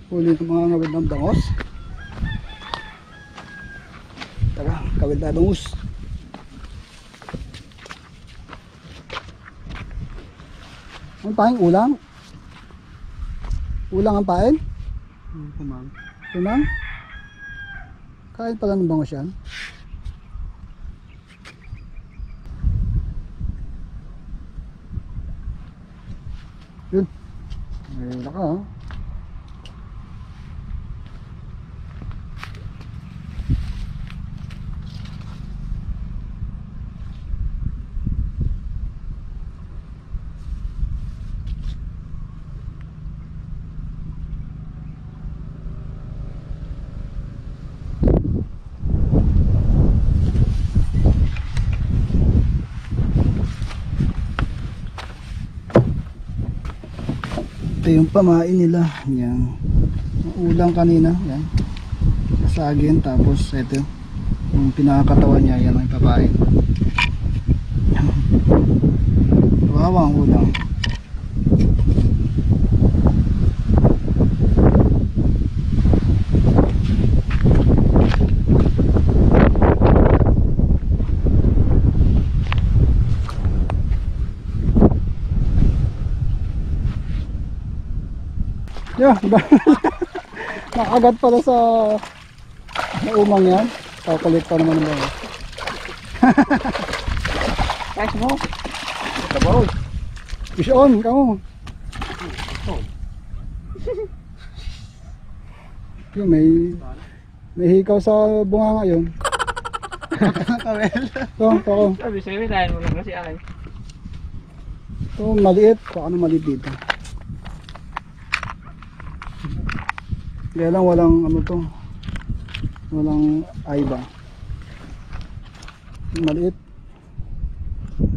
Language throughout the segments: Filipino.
Huli ng mga ngawid ng dangos. Tara, kawid na bangus. Ang paing ulang? Ulang ang pain? Kumang. Kumang? Kain pala ng bangus yan. Yun. May laka oh. Ito yung pamain nila. Yan. Ulang kanina. Yan. Masagin. Tapos ito. Yung pinakakatawan niya. Yan ang papain. Wawa ang ulang. Yeah, nakagat pala sa umang yan. Kakulit pa naman ba? Nice mo. Tabaw. Fish on, kamo. Yung may hikaw sa bunga ngayon. Ito. Sabi sa'yo, dahil mo lang kasi ay. Ito maliit. Paano maliit dito? Kaya lang walang ano to. Walang aiba. Maliit.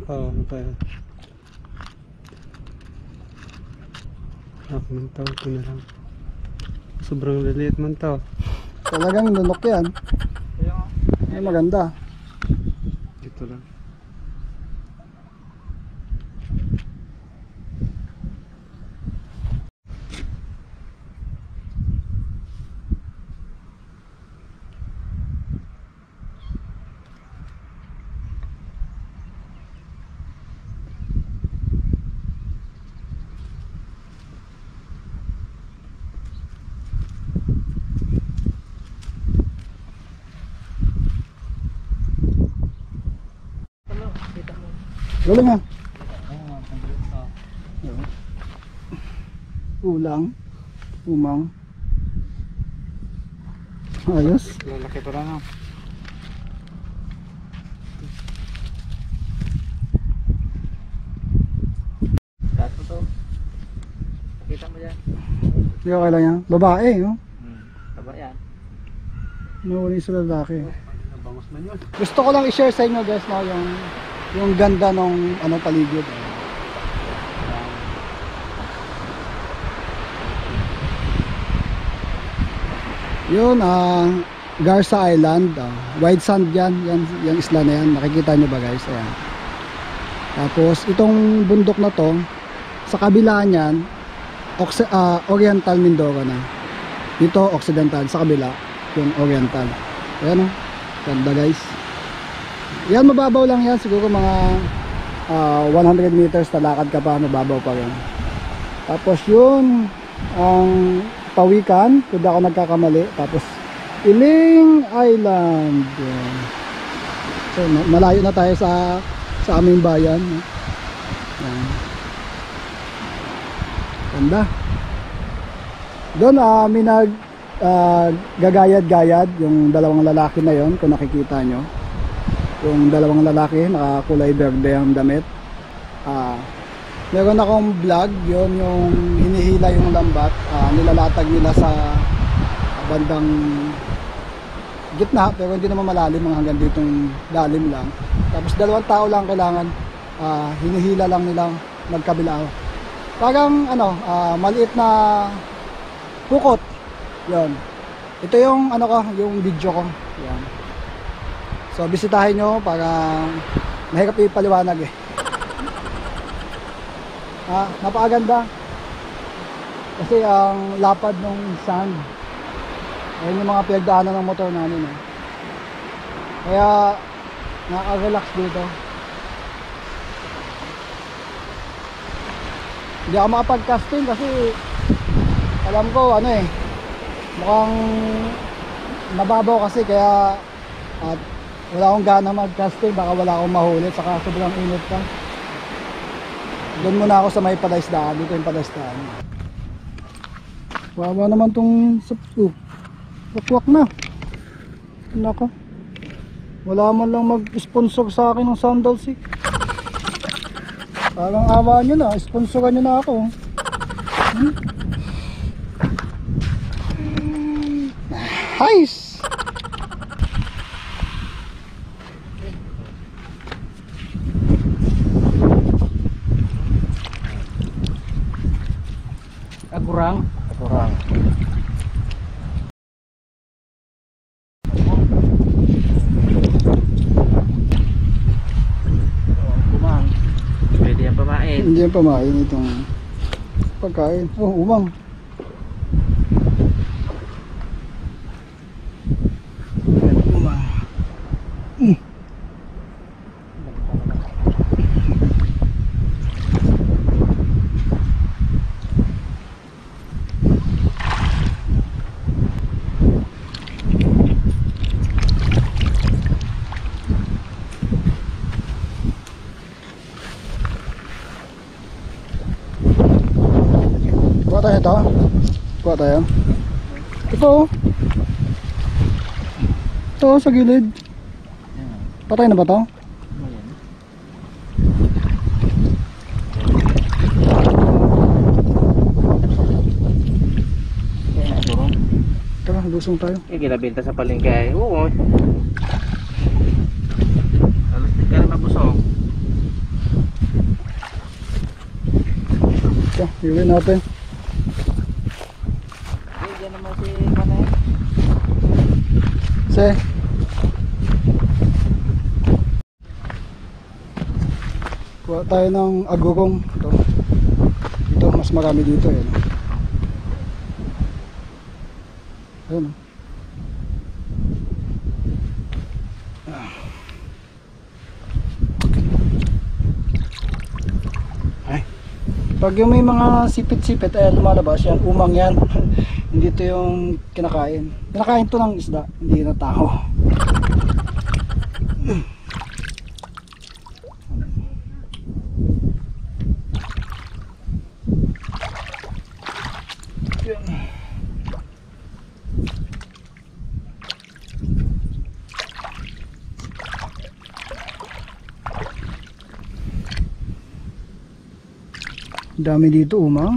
Oo, tayo. Mantaw ko na lang. Sobrang liliit man to. Talagang nunok yan. Ay, maganda. Dito lang. Galing nga. Ulang. Umang. Ayos. Lalaki pa lang ha. Taas mo to. Nakita mo dyan. Hindi okay lang yan. Babae, no? Taba yan. Nawali sa lalaki. Nabangos man yun. Gusto ko lang i-share sa inyo guys na yung ganda ng ano paligid. Yun, Garza Island, white sand yan, yung isla na yan, nakikita nyo ba guys? Ayan. Tapos itong bundok na to, sa kabila niyan, Oriental Mindoro na. Dito Occidental, sa kabila yung Oriental. Ayan o, ganda guys. Yan, mababaw lang yan, siguro mga 100 meters talakad ka pa, mababaw pa rin. Tapos yun ang Pawikan, kung ako nagkakamali. Tapos Iling Island. Yan. So malayo na tayo sa aming bayan. Yan. Ganda. Doon may gagayad-gayad yung dalawang lalaki na yon, kung nakikita nyo. Yung dalawang lalaki nakakulay berde ang damit. Meron akong vlog, yon yung hinihila yung lambat, nilalatag nila sa bandang gitna, pero hindi naman malalim, mga hanggang ditong lalim lang. Tapos dalawang tao lang kailangan, hinihila lang nila magkabila. Parang maliit na hukot. Yon. Ito yung yung video ko. Yan. So bisitahin nyo para mahirap ipaliwanag eh. Napakaganda. Kasi ang lapad ng sand. Ayun yung mga pinagdaanan ng motor namin eh. Kaya nakaka-relax dito. Hindi ako makapag-casting kasi alam ko ano eh, mukhang mababaw kasi kaya at wala akong gana mag-casting, baka wala akong mahuli saka sobrang init pa. Doon muna ako sa may palaisdaan, dito yung palaisdaan. Wawa naman tong wakwak na. Nako. Wala man lang mag-sponsor sa akin ng sandals eh. Parang awa nyo na, sponsoran nyo na ako. Nice! Agurang. Agurang. Kumang. Pwede yan pamain. Hindi yan pamain itong pagkain. Oh, umang. Umang. Kuha tayo ito. Kuha tayo. Ito. Ito sa gilid. Patay na ba ito? Tara, lusong tayo. Ginabenta sa palengke. Oo. Alas din ka rin mabusog. Ito, iuwi natin. Diyan naman si Manay. Kasi kuha tayo ng agurong. Ito. Dito, mas marami dito eh. Ayun. Ay. Pag yung may mga sipit-sipit ay lumalabas yan, umang yan. Hindi to yung kinakain. Kinakain to ng isda, hindi na tao. Dami dito umang.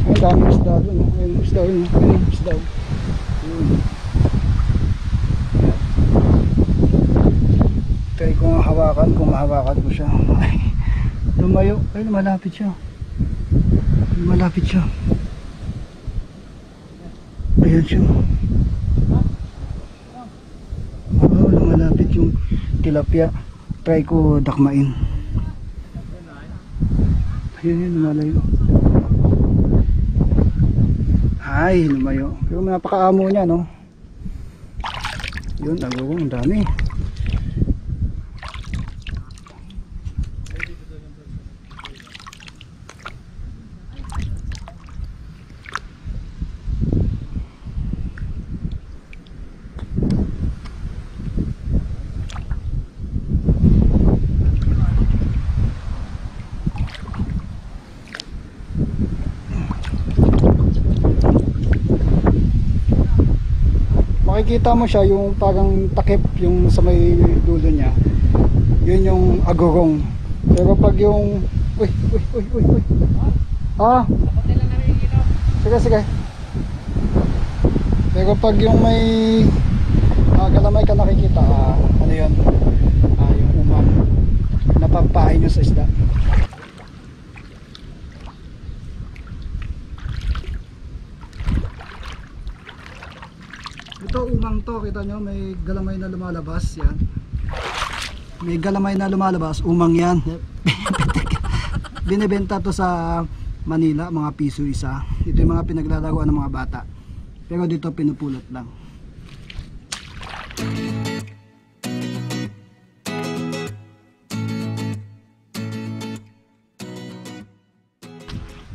Ang dami isda doon. Ayun, isda yun. Ayun, isda. Ayun. Try ko nga hawakan kung mahawakan ko siya. Ay, lumayo. Ay, lumalapit siya. Lumalapit siya. Ayan siya. Oo, lumalapit yung tilapia. Try ko dakmain. Ayun yun, lumalayo. Ay, lumayo. Pero napakaamo niya, no? Yun, agawang, ang dami. Makikita mo siya yung parang takip yung sa may dulo niya. Yun yung agurong. Pero pag yung uy. Ah. Sige, sige. Pero pag yung may galamay ka nakikita, ano yun? Yung umang napapain nyo sa isda. Ito umang to. kita nyo, may galamay na lumalabas. Yan. May galamay na lumalabas. Umang yan. Binibenta to sa Manila, mga piso isa. Ito yung mga pinaglalaruan ng mga bata. Pero dito pinupulot lang.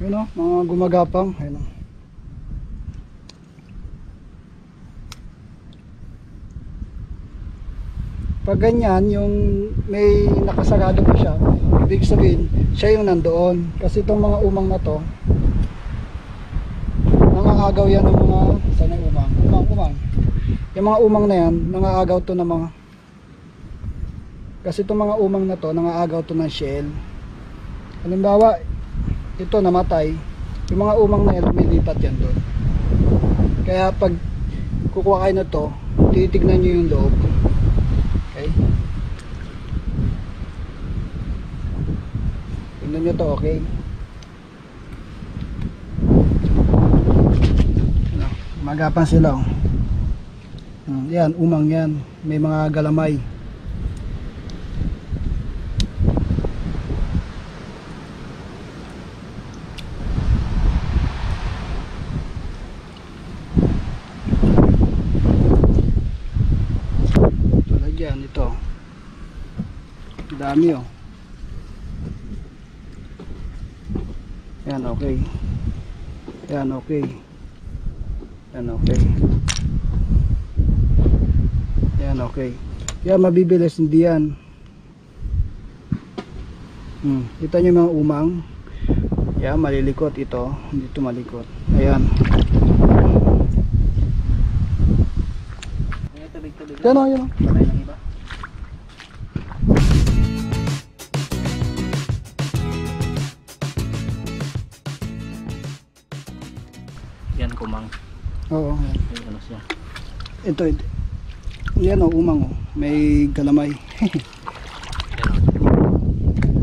Yun o, mga gumagapang. Ayun o. Pag ganyan, yung may nakasarado pa siya, ibig sabihin, siya yung nandoon. Kasi itong mga umang na to, nangaagaw yan ng mga, saan yung umang? Umang. Yung mga umang na yan, nangaagaw to ng mga, kasi itong mga umang na to, nangaagaw to ng shell. Halimbawa, ito namatay, yung mga umang na yan, lumilipat yan doon. Kaya pag kukuha kayo na to, titignan nyo yung loob. Okay. Tingnan nyo to, okay. Magapan sila oh. Yan, umang yan. May mga galamay. Yan, ito dami oh. Yan, okay. Yan, okay. Yan, okay. Yan, okay. Yan, mabibilis, hindi yan. Kita nyo yung mga umang. Yan, malilikot ito. Hindi ito malikot. Ayan. Yan o, yan o. Yan kumang. Oo. May ano siya. Ito. Yan o, umang o. May galamay.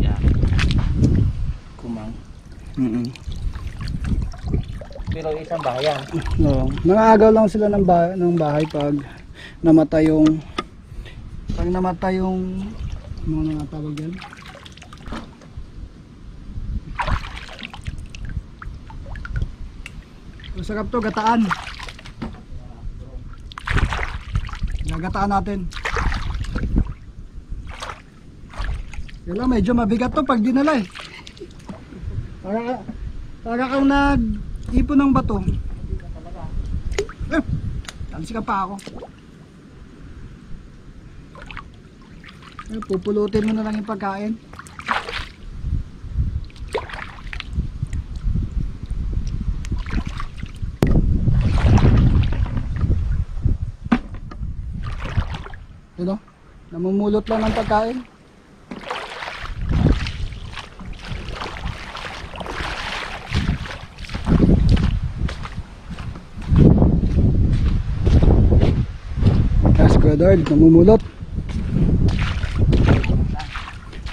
Yan. Kumang. Pero isang bahayan. No. Nangaagaw lang sila ng bahay pag namatay yung ano nga tawag yan? Masarap to, gataan. Gagataan natin. Yan lang, medyo mabigat to pag dinala eh. Para kang nag-ipon ng bato. Alis ka pa ako. Pupulutin mo na lang yung pagkain. Ito, namumulot lang ng pagkain. Squidward, namumulot.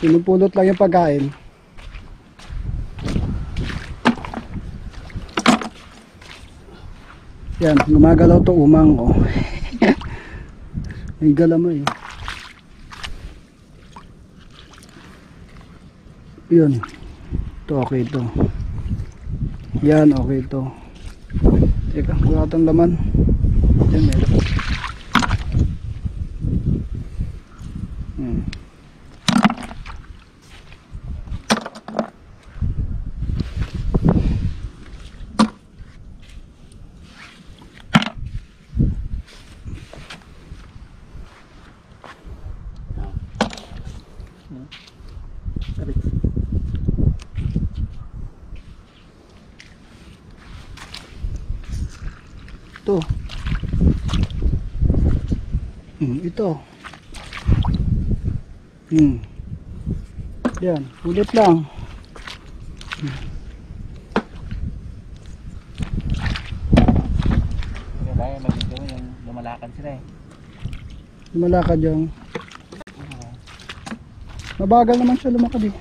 Pinupulot lang yung pagkain. Yan, gumagalaw to umang oh. May galamay. Yun. Ito okay ito. Yan okay ito. Teka, wala tang laman. Yan meron. Ito. Ito. Yan, ulit lang. Kaya magiging yung lumalakad sila eh. Lumalakad yung. Mabagal naman siya lumakad eh.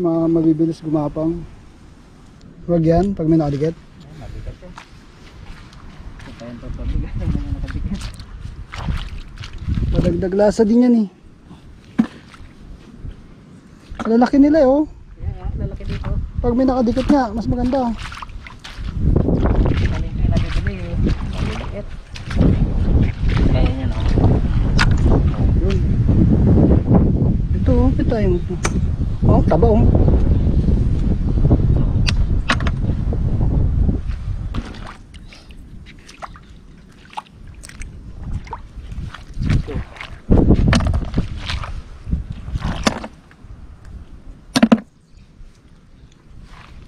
mabibilis gumapang. Huwag yan pag may nakadikit. Ay, mabigat yan. Ito pa yung papabigat. Yung mga nakadikit. Madagdag lasa din yan eh. Lalaki nila eh oh. Yan nga, lalaki dito. Pag may nakadikit nga, mas maganda. Maling kayo nabibili eh. Maliliit. Kaya yan oh. Yun. Ito oh, ito tayo. Oh, taba oh.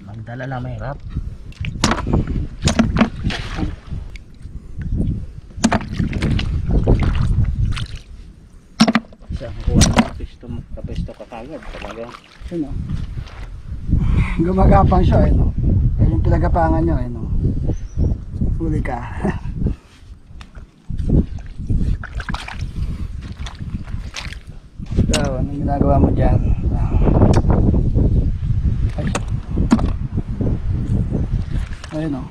Magdala lang mahirap. Sa kuha ng kapisto ka kagad talaga. Yun oh. Gumagapang siya eh no. Yan yung pinagapangan nyo eh no. Huli ka. So, anong ginagawa mo dyan? Ay. Ayun o.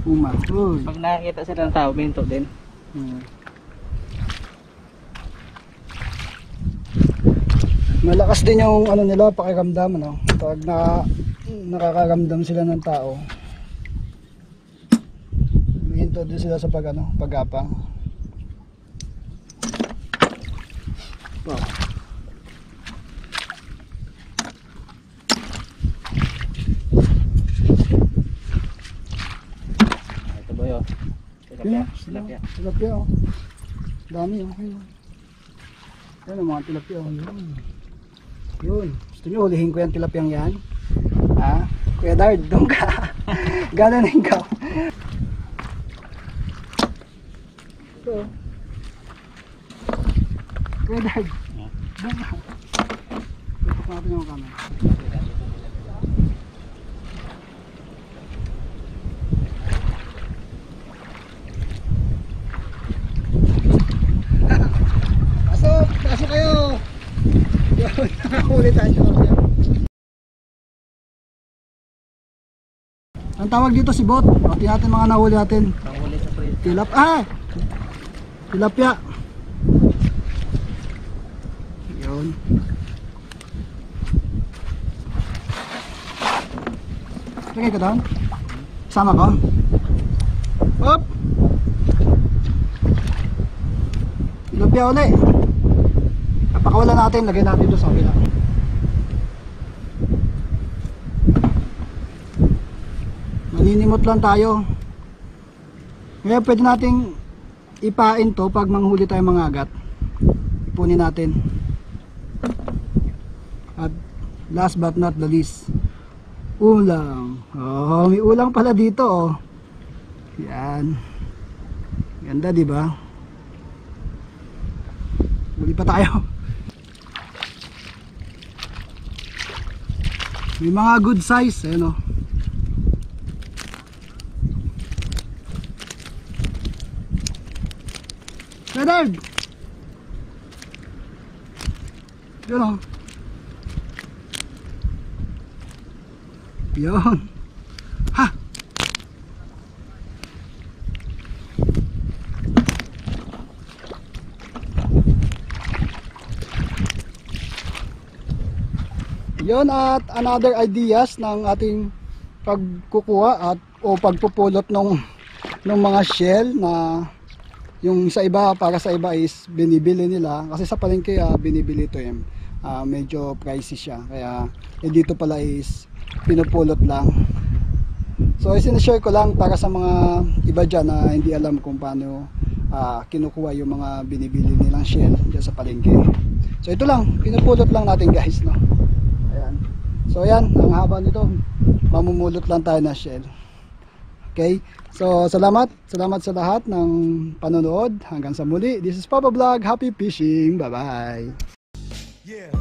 Uma. Uy. Pag nakakita sila ng tao, minto din. Malakas din yung ano nila, pakiramdam ano. Pag nakakaramdam sila ng tao, hinto din sila sa pagapang. Wow. Ito ba yun? Tilapia. Tilapia. Tilapia oh. Dami oh. Yan ang mga tilapia oh. Yun. Gusto nyo hulihin ko yung tilapiyang yan? Ha? Kuya Dard, doon ka. Gano'n ikaw. Ito. Kuya Dard. Doon ka. Tutok natin yung camera. Pasok kayo. Yun, nakahuli tayo. Ang tawag dito si Bot. Pati natin mga nahuli natin. Panghuli sa print. Tilapia. Yun. Lagay ka doon. Sama ko. Hop. Tilapia ulit. Napakawala natin, lagay natin doon sa kabila. Maninimot lang tayo. Kaya pwede nating ipain to pag manghuli tayo mga agat. Ipunin natin. At last but not the least, ulang. Oh, may ulang pala dito oh. Yan. Ganda, di ba? Huli pa tayo. May mga good size, ayun oh. Redard! Yun oh. Yun. Ha! Yun, at another ideas ng ating pagkukuha at o pagpupulot ng mga shell na yung sa iba, para sa iba is binibili nila kasi sa palengke binibili ito medyo pricey siya, kaya dito pala is pinupulot lang. So isinashare ko lang para sa mga iba dyan na hindi alam kung paano kinukuha yung mga binibili nilang shell dyan sa palengke. So ito lang, pinupulot lang natin guys, no? Ayan. So ayan, ang haba nito, mamumulot lang tayo na shell. Okay, so salamat sa lahat ng panonood. Hanggang sa muli, this is Papa Vlog. Happy fishing, bye bye. Yeah.